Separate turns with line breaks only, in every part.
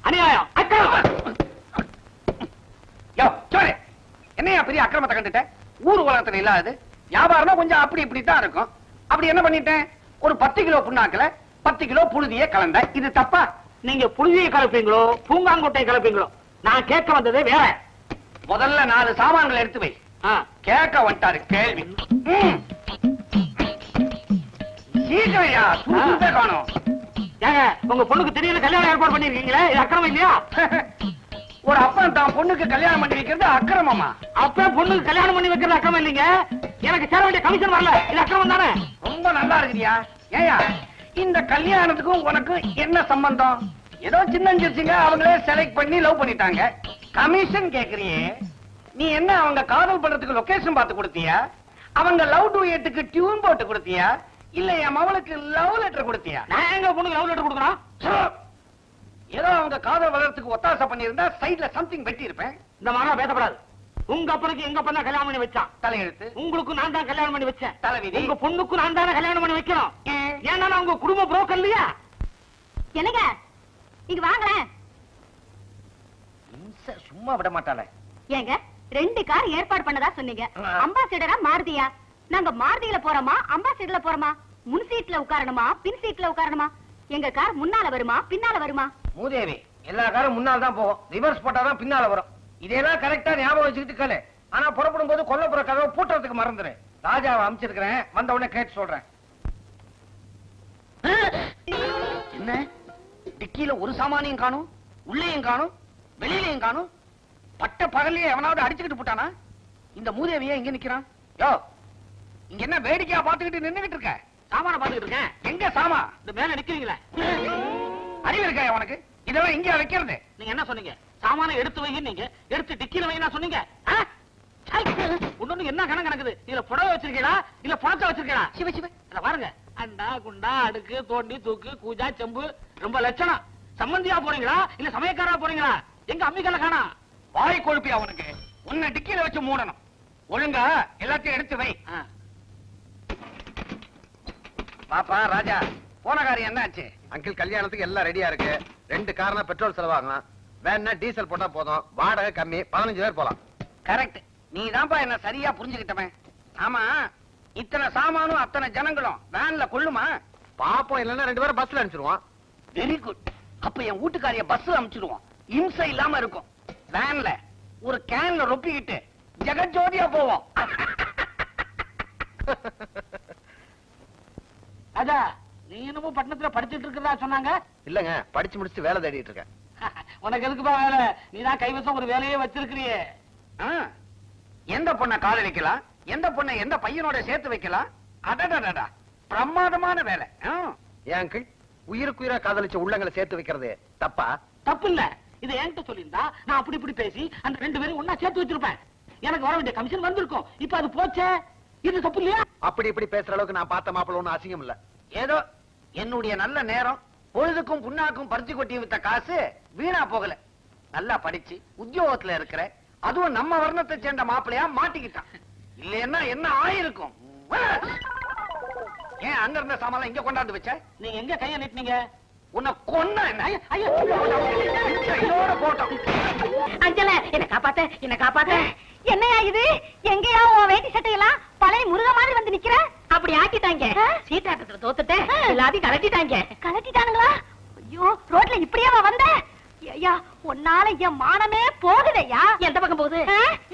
அநியாயம். என்னையா பெரிய அக்கிரமத்தை கண்டுட்ட? ஊர் உலகத்துல இல்லாது வியாபாரம்னா கொஞ்சம் அப்படி இப்படித்தான் இருக்கும். அப்படி என்ன பண்ணிட்டேன்? ஒரு 10 கிலோ புண்ணாக்குல 10 கிலோ புழுதியை கலந்த. இது தப்பா?
நீங்க புழுதியை கலப்பீங்களோ பூங்காங்கொட்டை கலப்பீங்களோ? நான் கேட்க வந்ததே வேற.
முதல்ல 4 சாமான்களை எடுத்து வை. கேட்க வந்துட்டாரு கேள்வி. சீக்கிரையா சுருட்டே காணும்.
ஏங்க உங்க பொண்ணுக்கு திடீர்னு கல்யாணம் ஏற்பாடு பண்ணிருக்கீங்களே, இது அக்கிரமம் இல்லையா?
ஒரு அப்பன் தான் பொண்ணுக்கு கல்யாணம் பண்ணி வைக்கிறது அக்கிரமமா?
அப்ப பொண்ணுக்கு கல்யாணம் பண்ணி வைக்கிறது அக்கிரமம் இல்லைங்க. எனக்கு சேர வேண்டிய கமிஷன் வரல, இது அக்கிரமம் தானே?
ரொம்ப நல்லா இருக்குதியா. ஏயா இந்த கல்யாணத்துக்கும் உனக்கு என்ன சம்பந்தம்? ஏதோ சின்னஞ்சிருச்சுங்க அவங்களே செலக்ட் பண்ணி லவ் பண்ணிட்டாங்க. கமிஷன் கேக்குறியே? நீ என்ன அவங்க காதல் பண்றதுக்கு லொகேஷன் பார்த்து கொடுத்தியா? அவங்க லவ் டூயட்டுக்கு டியூன் போட்டு கொடுத்தியா? இல்ல என் மவளுக்கு லவ் லெட்டர் கொடுத்தியா?
நான் எங்க பொண்ணுக்கு லவ் லெட்டர் கொடுக்கணும்?
ஏதோ அவங்க காதல் வளர்றதுக்கு ஒத்தாசை பண்ணியிருந்தா சைட்ல சம்திங் வெட்டி இருப்பேன்.
இந்த மாதிரி பேசப்படாது. உங்க அப்பனுக்கு எங்க அப்பா தான் கல்யாணம் பண்ணி வச்சான்.
தலையெழுத்து.
உங்களுக்கு நான் தான் கல்யாணம் பண்ணி வச்சேன்.
தலைவிதி.
உங்க பொண்ணுக்கு நான் தானே கல்யாணம் பண்ணி வைக்கணும். ஏன்னா நான் உங்க குடும்ப புரோக்கர் இல்லையா?
என்னங்க இங்க வாங்களேன்.
சும்மா விட மாட்டாளே.
ஏங்க 2 கார் ஏற்பாடு பண்ணதா சொன்னீங்க. அம்பாசிடரா மாருதியா? நாங்க மாருதியில போறோமா அம்பாசிடர்ல போறோமா? முன் சீட்ல உட்காரணுமா பின் சீட்ல உட்காரணுமா? எங்க கார் முன்னால வருமா பின்னால வருமா?
மூதேவி, எல்லா காரும் முன்னால தான் போகும். ரிவர்ஸ் போட்டாதான் பின்னால வரும். இதெல்லாம் கரெக்டா ஞாபகம் வச்சுக்கிட்டு கலே. ஆனா புறப்படும் போது கொல்லப்புற கதவை பூட்டுறதுக்கு மறந்துரு. ராஜாவை அமைச்சிருக்கிறேன், வந்த உடனே கேட்டு சொல்றேன். என்ன டிக்கியில ஒரு சாமானியும் காணும், உள்ளேயும் காணும், வெளியிலையும் காணும். பட்ட பகல்லையே எவனாவது அடிச்சுக்கிட்டு போட்டானா? இந்த மூதேவியே இங்க நிக்கிறான். யோ, இங்க என்ன வேடிக்கையா பாத்துக்கிட்டு நின்னுகிட்டு இருக்க?
சாமான பாத்துக்கிட்டு இருக்கேன்.
எங்க சாமா?
இந்த மேல நிக்கிறீங்களே.
அறிவு இருக்கா உனக்கு? இதெல்லாம் இங்க வைக்கிறது.
நீங்க என்ன சொன்னீங்க? சாமான எடுத்து வைங்க. நீங்க எடுத்து டிக்கில வைனா சொன்னீங்க. ஒண்ணு என்ன கணக்கு நடக்குது? இதுல புடவை வச்சிருக்கீங்களா இல்ல பணத்தை வச்சிருக்கீங்களா?
சிவ சிவ
இத பாருங்க. அண்டா குண்டா அடுக்கு தோண்டி தூக்கு கூஜா செம்பு ரொம்ப லட்சணம். சம்பந்தியா போறீங்களா இல்ல சமயக்காரா போறீங்களா? எங்க அம்மிக்கல்ல காணா?
வாய் கொழுப்பி அவனுக்கு. உன்னை டிக்கில வச்சு மூடணும். ஒழுங்கா எல்லாத்தையும் எடுத்து வை. பாப்பா ராஜா, போன காரியம் என்ன ஆச்சு?
அங்கிள் கல்யாணத்துக்கு எல்லாம் ரெடியா இருக்கு. 2 கார்னா பெட்ரோல் செலவாகும். வேணா டீசல் போட்டா போதும். வாடகை கம்மி, 15 பேர் போலாம்.
கரெக்ட். நீ தான்ப்பா என்ன சரியா புரிஞ்சுக்கிட்டவன். ஆமா, இத்தனை சாமானும் அத்தனை ஜனங்களும் வேன்ல கொள்ளுமா?
பாப்போம், இல்லன்னா 2 பேரும் பஸ்ல அனுப்பிச்சிருவோம்.
Very good. அப்ப என் வீட்டுக்காரிய பஸ்ல அனுப்பிச்சிடுவோம். இம்சை இல்லாம இருக்கும். வேன்ல ஒரு கேன்ல ரொப்பிக்கிட்டு ஜெகஜோதியா போவோம்.
ராஜா, நீ என்னமோ பட்டணத்துல படிச்சிட்டு இருக்கிறதா சொன்னாங்க.
இல்லங்க, படிச்சு முடிச்சு வேலை தேடிட்டு இருக்கேன்.
உனக்கு எதுக்குப்பா வேலை? நீதான் கைவசம் ஒரு வேலையே வச்சிருக்கிறியே.
எந்த பொண்ணை காதலிக்கலாம், எந்த பொண்ணை எந்த பையனோட சேர்த்து வைக்கலாம். அடடடடா, பிரமாதமான வேலை.
ஏன் அங்கிள், உயிருக்கு உயிரா காதலிச்ச உள்ளங்களை சேர்த்து வைக்கிறது தப்பா?
தப்பு இல்ல. இது என்கிட்ட சொல்லியிருந்தா நான் அப்படி இப்படி பேசி அந்த 2 பேரும் ஒன்னா சேர்த்து வச்சிருப்பேன். எனக்கு வர வேண்டிய கமிஷன் வந்திருக்கும். இப்ப அது போச்சே, இது தப்பு இல்லையா?
அப்படி இப்படி பேசுற அளவுக்கு நான் பார்த்த மாப்பிள்ள ஒண்ணும் அசிங்கம் இல்ல.
ஏதோ என்னுடைய நல்ல நேரம், பொழுதுக்கும் புண்ணாக்கும் பறிச்சு கொட்டி வித்த காசு வீணா போகல. நல்லா படிச்சு உத்தியோகத்துல இருக்கிற, அதுவும் நம்ம வர்ணத்தை சேர்ந்த மாப்பிள்ளையா மாட்டிக்கிட்டான். இல்லன்னா என்ன ஆயிருக்கும்? ஏன் அங்க இருந்த சாமான் இங்க கொண்டாந்து வச்ச?
நீங்க எங்க கைய நீட்டினீங்க?
உன்னை கொன்ன போட்டோம்.
அஞ்சல, என்ன காப்பாத்த, என்ன காப்பாத்த. என்னையா இது? எங்கயா உன் வேட்டி சட்டையெல்லாம் பழைய முருக மாதிரி வந்து நிக்கிற? அப்படி ஆக்கிட்டாங்க. சீட்டாட்டத்துல தோத்துட்டேன், எல்லாத்தையும் கலட்டிட்டாங்க. கலட்டிட்டானுங்களா? ஐயோ, ரோட்ல இப்படியாவா வந்த? ஐயா, உன்னால என் மானமே போகுதையா. எந்த பக்கம் போகுது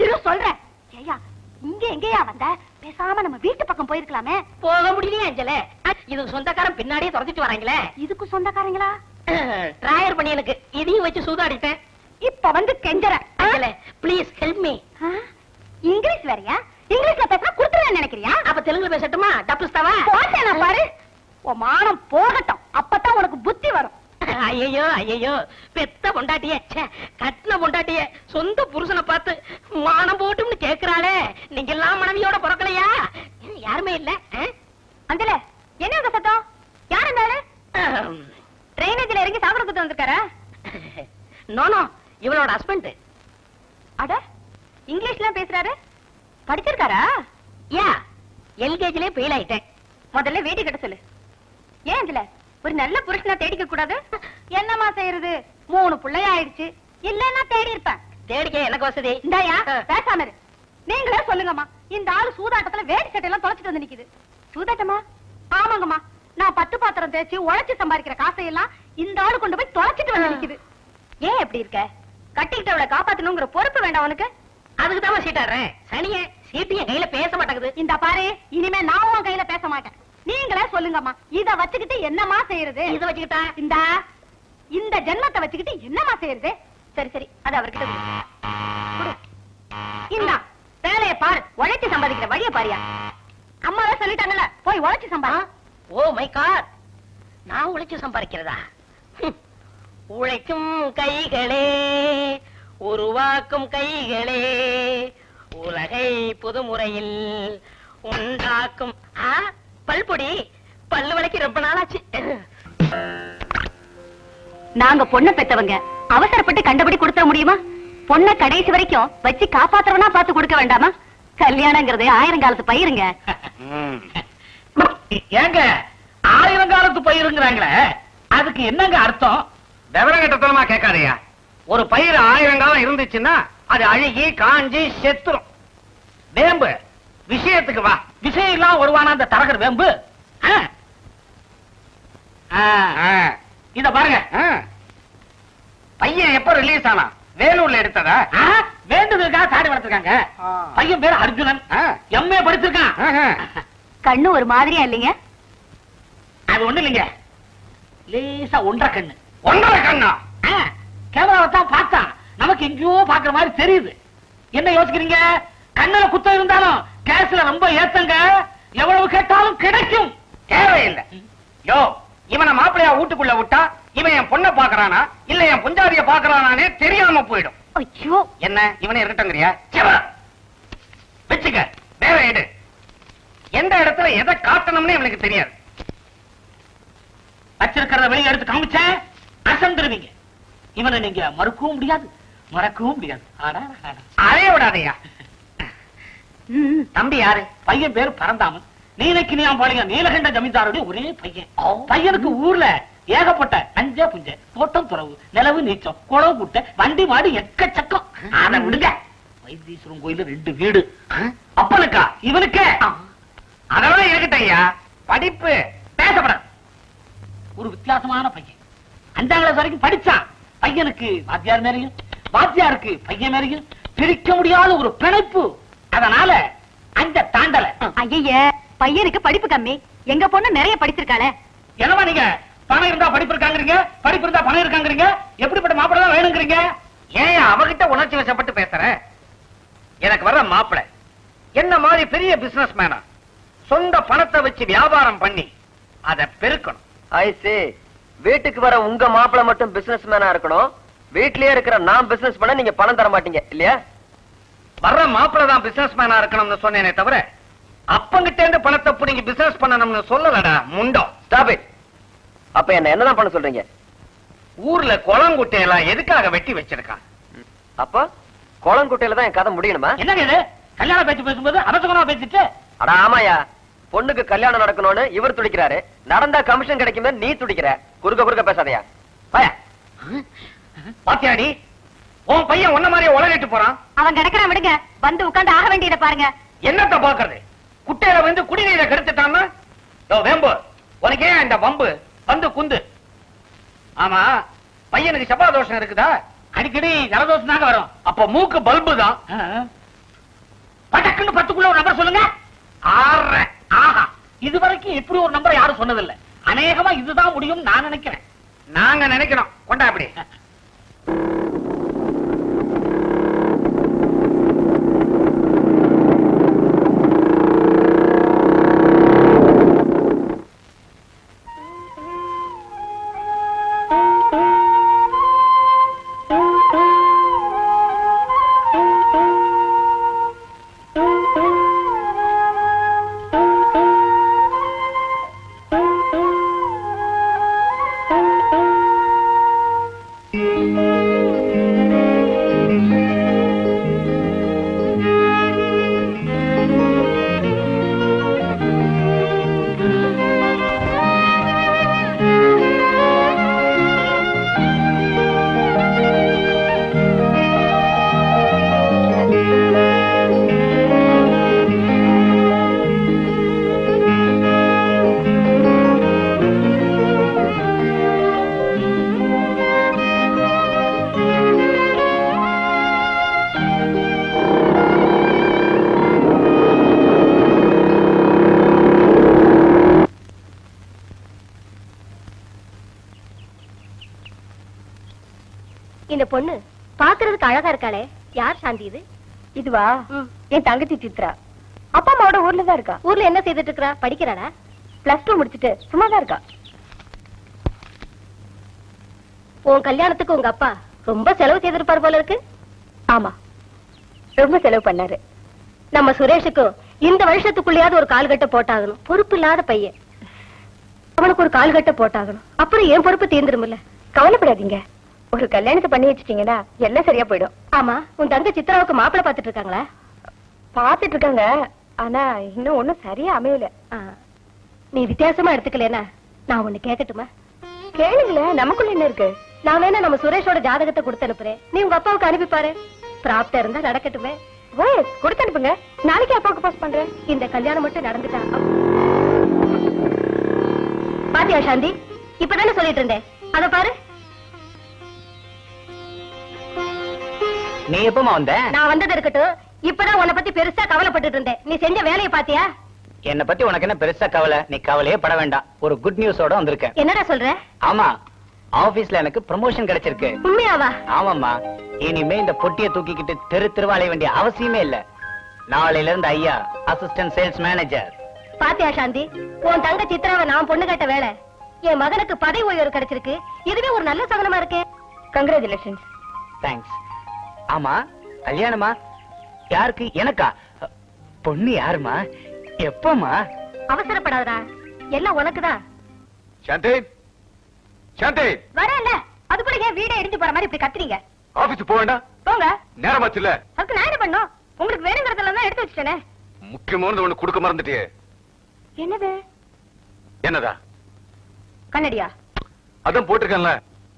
இரு சொல்றேன். ஐயா, இங்க எங்கயா வந்த? பேசாம நம்ம வீட்டு பக்கம் போயிருக்கலாமே. போக முடியலையே அஞ்சல. இதுக்கு சொந்தக்காரன் பின்னாடியே துரத்திட்டு வராங்களே. இதுக்கு சொந்தக்காரங்களா? டிராயர் பண்ணி எனக்கு இதையும் வச்சு சூதாடிட்டேன். இப்ப வந்து கெஞ்சற. அஞ்சல, ப்ளீஸ் ஹெல்ப் மீ. இங்கிலீஷ் வேறயா? இங்கிலீஷ்ல பேசினா குடுத்துறேன்னு நினைக்கிறியா? அப்ப தெலுங்குல பேசட்டுமா? டப்புஸ்தாவா போட்டேனா பாரு. உன் மானம் போகட்டும், அப்பதான் உனக்கு புத்தி வரும். ஐயோ ஐயோ, பெத்த பொண்டாட்டியே, கட்டின பொண்டாட்டியே சொந்த புருஷனை பார்த்து மானம் போட்டும்னு கேக்குறாளே. நீங்க எல்லாம் மனைவியோட பிறக்கலையா? யாருமே இல்ல. அந்தல என்ன அந்த சத்தம்? யார் இருந்தாலும் ட்ரைனேஜ்ல இறங்கி சாப்பிட குத்து வந்திருக்காரா? நோ, இவளோட ஹஸ்பண்ட். அட, இங்கிலீஷ்லாம் பேசுறாரு. படிச்சிருக்காரா? யா, எல்கேஜிலே ஃபெயில் ஆயிட்டேன். முதல்ல வேட்டி கட்ட சொல்லு. ஏன் இதுல ஒரு நல்ல புருஷனா தேடிக்க கூடாது? என்னமா செய்யறது, 3 பிள்ளை ஆயிடுச்சு. இல்லன்னா தேடி இருப்பேன்.
தேடிக்க எனக்கு வசதி.
இந்தாயா பேசாம இரு. நீங்களே சொல்லுங்கம்மா, இந்த ஆளு சூதாட்டத்துல வேட்டி சட்டையெல்லாம் தொலைச்சிட்டு வந்து நிக்குது. சூதாட்டமா? ஆமாங்கம்மா, நான் 10 பாத்திரம் தேய்ச்சி உழைச்சு சம்பாதிக்கிற காசையெல்லாம் இந்த ஆளு கொண்டு போய் தொலைச்சிட்டு வந்து நிக்குது. ஏன் எப்படி இருக்க? கட்டிக்கிட்டவளை காப்பாத்தணுங்கிற பொறுப்பு வேண்டாம் உனக்கு?
அதுக்கு தான் சீட்டாடுறேன். சனிய சீட்டு என் கையில பேச மாட்டேங்குது.
இந்த பாரு, இனிமே நான் உன் கையில பேச மாட்டேன். நீங்களே சொல்லுங்கம்மா, இத வச்சுக்கிட்டு என்னமா செய்யறது?
இத வச்சுக்கிட்டா
இந்த ஜென்மத்தை வச்சுக்கிட்டு என்னமா செய்யறது? சரி சரி, அது அவர்கிட்ட கொடு. இந்தா வேலையை பாரு, உழைச்சு சம்பாதிக்கிற வழிய பாரியா. அம்மாவே சொல்லிட்டாங்கல்ல, போய் உழைச்சு சம்பாதி.
ஓ மை காட், நான் உழைச்சு சம்பாதிக்கிறதா? உழைக்கும் கைகளே, உருவாக்கும் கைகளே, உலகை புதுமுறையில் உண்டாக்கும். பல்பொடி, பல்லு வளைக்கு ரொம்ப நாளாச்சு.
நாங்க பொண்ணை பெத்தவங்க, அவசரப்பட்டு கண்டபடி கொடுத்துட முடியுமா? பொண்ணை கடைசி வரைக்கும் வச்சு காப்பாத்துறவனா பார்த்து கொடுக்க வேண்டாமா? கல்யாணங்கிறது 1000 காலத்து பயிருங்க.
ஏங்க 1000 காலத்து பயிருங்கிறாங்களே, அதுக்கு என்னங்க அர்த்தம்?
விவரம் கட்டத்தனமா கேட்காதயா. ஒரு பயிர் 1000 காலம் இருந்துச்சுன்னா அது அழுகி காஞ்சி செத்துரும். வேம்பு விஷயத்துக்கு வா.
விஷயம் எல்லாம் வருவானா அந்த தரகர் வேம்பு? இத பாருங்க,
பையன் எப்ப ரிலீஸ் ஆனா? வேலூர்ல எடுத்ததா?
வேண்டுதலுக்காக தாடி வளர்த்திருக்காங்க. பையன் பேரு அர்ஜுனன், எம்ஏ படிச்சிருக்கான்.
கண்ணு ஒரு மாதிரியா இல்லைங்க?
அது ஒண்ணு இல்லைங்க, லேசா ஒன்றரை கண்ணு.
ஒன்றரை கண்ணா?
கேமராவை தான் பார்த்தா நமக்கு எங்கேயோ பாக்குற மாதிரி தெரியுது. என்ன யோசிக்கிறீங்க? கண்ணுல குத்தம் இருந்தாலும் கேஸ்ல ரொம்ப ஏத்தங்க, எவ்வளவு கேட்டாலும் கிடைக்கும்.
தேவையில்லை. யோ, இவனை மாப்பிளையா வீட்டுக்குள்ள விட்டா இவன் என் பொண்ணை பாக்குறானா இல்ல என் புஞ்சாதிய பாக்குறானே தெரியாம போயிடும்.
ஐயோ,
என்ன இவனை இருக்கட்டங்கிறியா? வச்சுக்க, வேற எடு. எந்த இடத்துல எதை காட்டணும்னு இவனுக்கு தெரியாது.
வச்சிருக்கிறத வெளியே எடுத்து காமிச்சேன் அசந்துருவீங்க. இவனை நீங்க மறுக்கவும் முடியாது, மறக்கவும் முடியாது.
அறைய விடாதையா. தம்பி யாரு?
பையன் பேரு பரந்தாமன். நீலக்கு நீ பாருங்க, நீலகண்ட ஜமீன்தாருடைய ஒரே பையன். பையனுக்கு ஊர்ல ஏகப்பட்ட நஞ்ச புஞ்ச, தோட்டம் துறவு, நிலவு நீச்சம், குளவு குட்டை, வண்டி மாடு எக்கச்சக்கம்.
அதை விடுங்க.
வைத்தீஸ்வரன் கோயில 2 வீடு. அப்பனுக்கா? இவனுக்கே.
அதெல்லாம் இருக்கட்டும் ஐயா. படிப்பு
பேசப்படாது. ஒரு வித்தியாசமான பையன். 5ஆம் கிளாஸ் வரைக்கும் படிச்சான். பையனுக்கு வாத்தியார் மேலையும், வாத்தியாருக்கு பையன் மேலையும் பிரிக்க முடியாத ஒரு பிணைப்பு. அதனால அந்த தாண்டல.
ஐய, பையனுக்கு படிப்பு கம்மி, எங்க பொண்ணு நிறைய படிச்சிருக்காளே.
என்னவா நீங்க பணம் இருந்தா படிப்பு இருக்காங்கிறீங்க, படிப்பு இருந்தா பணம் இருக்காங்கிறீங்க? எப்படிப்பட்ட மாப்பிள்ளை தான் வேணுங்கிறீங்க?
ஏன் அவகிட்ட உணர்ச்சி வசப்பட்டு பேசுற? எனக்கு வர்ற மாப்பிள்ளை என்ன மாதிரி பெரிய பிசினஸ் மேனா, சொந்த பணத்தை வச்சு வியாபாரம் பண்ணி அதை பெருக்கணும்.
ஐசி, வீட்டுக்கு வர உங்க மாப்பிள்ளை மட்டும் பிசினஸ் மேனா இருக்கணும், வீட்லயே இருக்கிற நான் பிசினஸ் பண்ண நீங்க பணம் தர மாட்டீங்க இல்லையா?
வர்ற மாப்பிள்ளை தான் பிசினஸ் மேனா இருக்கணும்னு சொன்னேனே தவிர அப்பங்கிட்ட இருந்து பணத்தை புடிங்கி பிசினஸ் பண்ணணும்னு சொல்லலடா முண்டம்.
Stop it. அப்ப என்ன என்னதான் பண்ண சொல்றீங்க?
ஊர்ல குளங்குட்டையெல்லாம் எதுக்காக வெட்டி வச்சிருக்கான்?
அப்ப குளங்குட்டையில தான் என் கதை முடியணுமா?
என்னங்க இது கல்யாண பேச்சு பேசும்போது அவசரமா பேசிட்டு?
அட ஆமாயா, பொண்ணுக்கு கல்யாணம் நடக்கணும்னு இவர் துடிக்கிறாரு, நடந்தா கமிஷன் கிடைக்குமே நீ துடிக்கிற. குறுக்க பேசாதயா.
பய பாத்தியாடி, உன் பையன் உன்ன மாதிரியே உலகிட்டு போறான்.
அவன் கிடக்குறான், விடுங்க. வந்து உட்கார்ந்து ஆக வேண்டியதை பாருங்க.
என்னத்த பாக்குறது? குட்டையில வந்து குடிநீரை கெடுத்துட்டான்னா வேம்பு, உனக்கு ஏன் இந்த வம்பு வந்து குந்து? ஆமா, பையனுக்கு செவ்வாதோஷம் இருக்குதா?
அடிக்கடி ஜலதோஷம் தாங்க வரும்.
அப்ப மூக்கு பல்பு தான்.
பட்டக்குன்னு 10க்குள்ள ஒரு நம்பர் சொல்லுங்க.
6.
ஆஹா, இதுவரைக்கும் இப்படி ஒரு நம்பர் யாரும் சொன்னதில்லை. அநேகமா இதுதான் முடியும் நான் நினைக்கிறேன்.
நாங்க நினைக்கிறோம். கொண்டா அப்படி.
இந்த பொண்ணு பாக்குறதுக்கு அழகா இருக்காளே, யார் சாந்தி இது? இதுவா? என் தங்கச்சி சித்ரா. அப்பா அம்மாவோட ஊர்ல தான் இருக்கா. ஊர்ல என்ன செய்துட்டு இருக்கா? படிக்கிறாளா? +2 முடிச்சிட்டு சும்மாதான் இருக்கா. உன் கல்யாணத்துக்கு உங்க அப்பா ரொம்ப செலவு செய்திருப்பார் போல இருக்கு. ஆமா, ரொம்ப செலவு பண்ணாரு. நம்ம சுரேஷுக்கு இந்த வருஷத்துக்குள்ளேயாவது ஒரு கால்கட்ட போட்டாகணும். பொறுப்பு இல்லாத பையன், அவனுக்கு ஒரு கால்கட்ட போட்டாகணும். அப்புறம் என் பொறுப்பு தீர்ந்துருமில்ல. கவலைப்படாதீங்க, ஒரு கல்யாணத்தை பண்ணி வச்சிட்டீங்கன்னா எல்லாம் சரியா போயிடும். ஆமா, உன் தங்க சித்ராவுக்கு மாப்பிள்ளை பாத்துட்டு இருக்காங்களா? பாத்துட்டு இருக்காங்க, ஆனா இன்னும் ஒண்ணும் சரியா அமையல. நீ வித்தியாசமா எடுத்துக்கலனா நான் ஒண்ணு கேட்கட்டுமா? கேளுங்களேன், நமக்குள்ள என்ன இருக்கு? நான் வேணா நம்ம சுரேஷோட ஜாதகத்தை கொடுத்து அனுப்புறேன், நீ உங்க அப்பாவுக்கு அனுப்பிப்பாரு. பிராப்தம் இருந்தா நடக்கட்டுமே. கொடுத்து அனுப்புங்க, நாளைக்கு அப்பாவுக்கு பாஸ் பண்றேன். இந்த கல்யாணம் மட்டும் நடந்துட்டா. பாத்தியா சாந்தி, இப்பதானே சொல்லிட்டு இருந்தேன், அத பாரு.
நீ எப்பமா வந்த? நான்
வந்தது இருக்கட்டும், இப்பதான் உன்னை பத்தி பெருசா கவலைப்பட்டு இருந்தேன். நீ செஞ்ச வேலையை பாத்தியா?
என்ன பத்தி உனக்கு என்ன பெருசா கவலை? நீ கவலையே பட வேண்டாம். ஒரு குட் நியூஸோட வந்திருக்கேன்.
என்னடா சொல்ற?
ஆமா, ஆபீஸ்ல எனக்கு ப்ரமோஷன் கிடைச்சிருக்கு.
உண்மையாவா?
ஆமாம்மா, இனிமே இந்த பொட்டியை தூக்கிக்கிட்டு தெரு தெருவா அலைய வேண்டிய அவசியமே இல்ல. நாளையில இருந்து ஐயா அசிஸ்டன்ட் சேல்ஸ் மேனேஜர்.
பாத்தியா சாந்தி, உன் தங்க சித்ராவை நான் பொண்ணு கட்ட வேலை, என் மகனுக்கு பதவி உயர்வு கிடைச்சிருக்கு. இதுவே ஒரு நல்ல சகனமா இருக்கு. கங்க்ராச்சுலேஷன்ஸ்.
தேங்க்ஸ். ஆமா, கல்யாணமா? யாருக்கு? எனக்கா? பொண்ணு யாருமா? எப்பமா?
அவசரப்படாதடா, எல்லாம் உனக்குதான்.
சாந்தி, சாந்தி,
வரல. அதுக்குள்ள ஏன் வீடை இடிஞ்சு போற மாதிரி இப்படி கத்துறீங்க?
ஆபீஸ் போக வேண்டாம்?
போங்க.
நேரமாச்சுல்ல?
அதுக்கு நான் என்ன பண்ணும்? உங்களுக்கு வேணுங்கிறதெல்லாம் தான் எடுத்து வச்சுட்டேனே.
முக்கியமானது ஒண்ணு கொடுக்க மறந்துட்டியே.
என்னது?
என்னதா?
கண்ணடியா?
அதான் போட்டிருக்கேன்ல.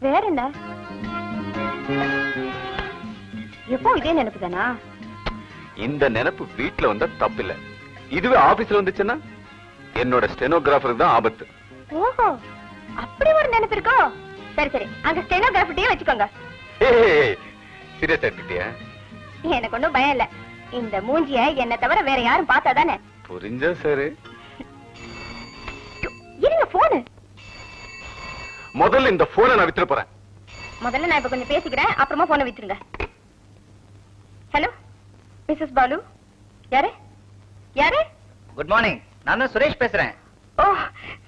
வேற என்ன? எப்போ இதே நினைப்பு தானா?
இந்த நினைப்பு வீட்டுல வந்தா தப்பில்ல, இதுவே ஆபீஸ்ல வந்துச்சுன்னா என்னோட ஸ்டெனோகிராஃபருக்கு தான் ஆபத்து.
ஓஹோ, அப்படி ஒரு நினைப்பு இருக்கோ? சரி சரி, அங்க ஸ்டெனோகிராஃபர்ட்டே வச்சுக்கோங்க.
சீரியஸா எடுத்துட்டியா?
எனக்கு ஒண்ணும் பயம் இல்ல. இந்த மூஞ்சிய என்ன தவிர வேற யாரும் பார்த்தாதானே?
புரிஞ்சா சரி.
இருங்க, போனு.
முதல்ல இந்த போனை நான் வித்துட்டு போறேன்.
முதல்ல நான் இப்ப கொஞ்சம் பேசிக்கிறேன், அப்புறமா போனை வித்துருங்க. Hello, Mrs Balu. யாரு? யாரு?
குட் மார்னிங், நான் தான் சுரேஷ் பேசுறேன்.
ஓ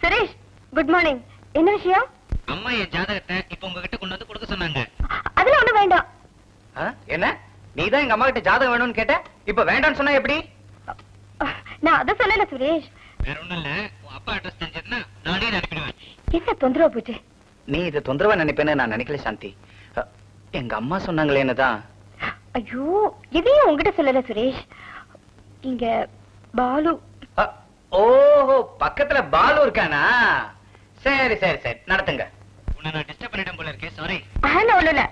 சுரேஷ், குட் மார்னிங். என்ன விஷயம்?
அம்மா என் ஜாதகத்தை இப்ப உங்ககிட்ட கொண்டு வந்து கொடுக்க சொன்னாங்க.
அதெல்லாம் ஒண்ணும் வேண்டாம்.
என்ன, நீதான் எங்க அம்மா கிட்ட ஜாதகம் வேணும்னு கேட்ட, இப்ப வேண்டாம்னு சொன்னா எப்படி?
நான் அத சொல்லல சுரேஷ்.
வேற ஒண்ணும் இல்ல, உன் அப்பா அட்ரஸ் தெரிஞ்சதுன்னா நானே அனுப்பிடுவேன்.
என்ன தொந்தரவு போச்சு?
நீ இது தொந்தரவா நினைப்பேன்னு நான் நினைக்கல சாந்தி. எங்க அம்மா சொன்னாங்களே என்னதான்.
ஐயோ, இதையும் உங்ககிட்ட சொல்லல சுரேஷ். இங்க பாலு.
ஓஹோ, பக்கத்துல பாலு இருக்கானா? சரி சரி சரி, நடத்துங்க. உன்னை நான் டிஸ்டர்ப் பண்ணிட்டேன் போல இருக்கே, சாரி.
ஒண்ணு இல்ல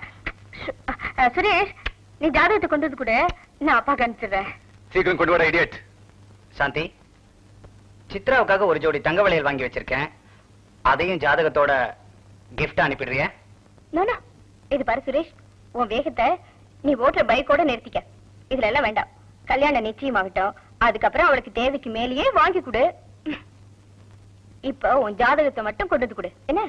சுரேஷ், நீ ஜாதகத்தை கொண்டு வந்து கூட, நான் அப்பா அனுப்பிச்சிடுறேன்.
சீக்கிரம் கொண்டு வர இடியட்.
சாந்தி, சித்ராவுக்காக ஒரு ஜோடி தங்க வளையல் வாங்கி வச்சிருக்கேன், அதையும் ஜாதகத்தோட கிஃப்ட் அனுப்பிடுறிய?
நானா? இது பாரு சுரேஷ், உன் வேகத்தை நீ ஓட்டுற பைக்கோட நிறுத்திக்க. இதுல எல்லாம் வேண்டாம். கல்யாணம் நிச்சயமாகட்டும், அதுக்கப்புறம் அவளுக்கு தேவைக்கு மேலேயே வாங்கி கொடு. இப்ப உன் ஜாதகத்தை மட்டும் கொண்டு வந்து கொடு, என்ன?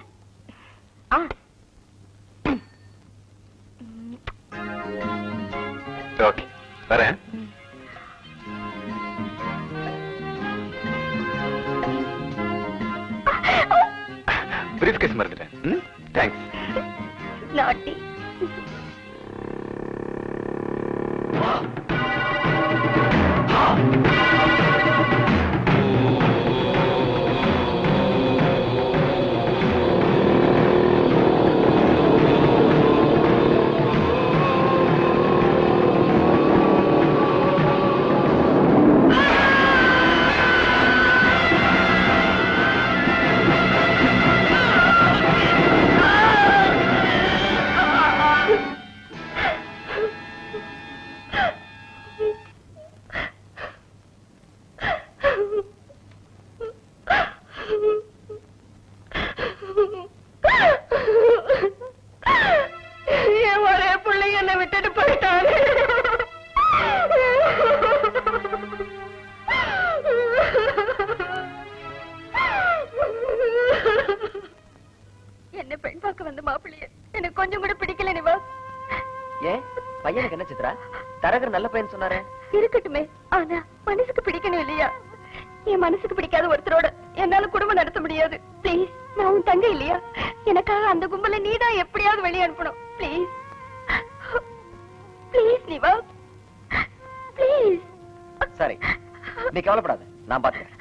ஓகே, வரேன். பிரீஃப் கேஸ் மறந்துட்டேன். தேங்க்ஸ்.
நாட்டி. என்ன பெண் பார்க்க வந்த மாப்பிள்ளைய எனக்கு கொஞ்சம் கூட பிடிக்கல நிவாஸ்.
ஏன் பையனுக்கு என்ன சித்ரா? தரகர் நல்ல பையன் சொன்னாரே.
இருக்கட்டுமே, ஆனா மனசுக்கு பிடிக்கணும் இல்லையா? என் மனசுக்கு பிடிக்காத ஒருத்தரோட என்னால குடும்பம் நடத்த முடியாது. ப்ளீஸ், நான் உன் தங்க இல்லையா? எனக்காக அந்த கும்பல நீதான் எப்படியாவது வெளியே அனுப்பணும். Please please Niva, please.
சரி, நீ கவலைப்படாத, நான் பாத்துக்கிறேன்.